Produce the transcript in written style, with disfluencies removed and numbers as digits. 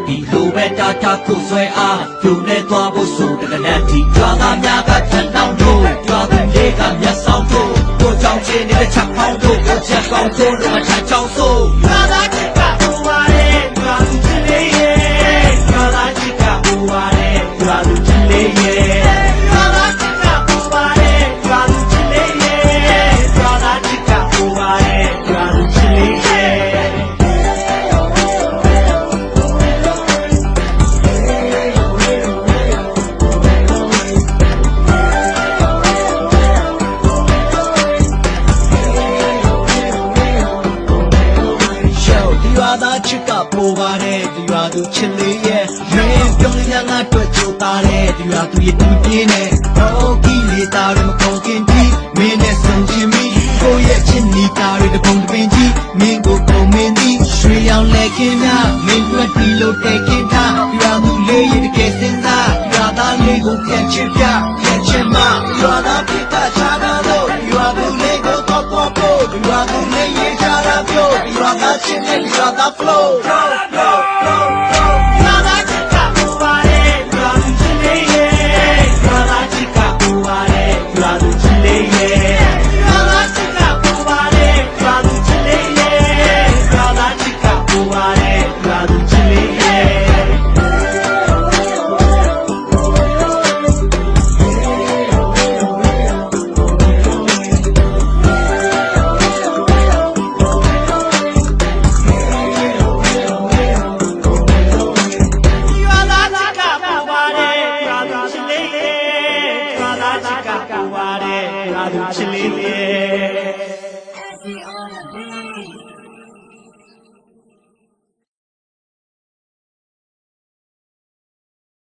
ဒီလိုပဲတာတာကိုဆွဲအားပြိုလဲသွားဖို့ဆိုတကနတ်တီရွာသားများကထန်တောင်းတို့ရွာသူလေးကမျက်စောင်းတို့ကိုကြောင်ချင်းနေတဲ့ချက်ပေါင်းတို့ကိုချက်ကောင်းတို့မထချောင်းဆိုရွာသားချစ်ကဟိုပါလေရွာသူချစ်လေးရဲ့ရွာသားချစ်ကဟိုပါလေရွာသူချစ်လေးရဲ့ရွာသားချစ်ကဟိုပါလေရွာသူချစ်လေးရဲ့ရွာသားချစ်ကဟိုပါလေရွာသူချစ်လေးရဲ့ချစ်ကပေါ်ပါတယ်ဒီရွာသူချစ်လေးရဲ့မင်းပြုံးလေးများငါတွေ့ကြိုးသားတယ်ဒီရွာသူရဲ့တူပြင်းနဲ့ဟောကီလေးသားတွေမကုန်ခင်ကြီးမင်းနဲ့ဆုံချင်မိကိုရဲ့ချစ်နီသားတွေတပုံတပင်ကြီးမင်းကိုကုန်မင်းသည်ရွှေရောင်လက်ခင်းများမင်းတွေ့ဒီလိုတဲ့ခင်ထားဒီရွာသူလေးရဲ့တကယ်စင်စားဒီရွာသားလေးကိုပြန်ချစ်ပြပြန်ချစ်မရွာသားပြတာချာတာလို့ဒီရွာသူလေးကိုတော့ပေါ်ဖို့ဒီရွာသူလေးရဲ့ချာတာပြောဒီရွာသားချစ်နဲ့ဒီရွာသား flow Chile.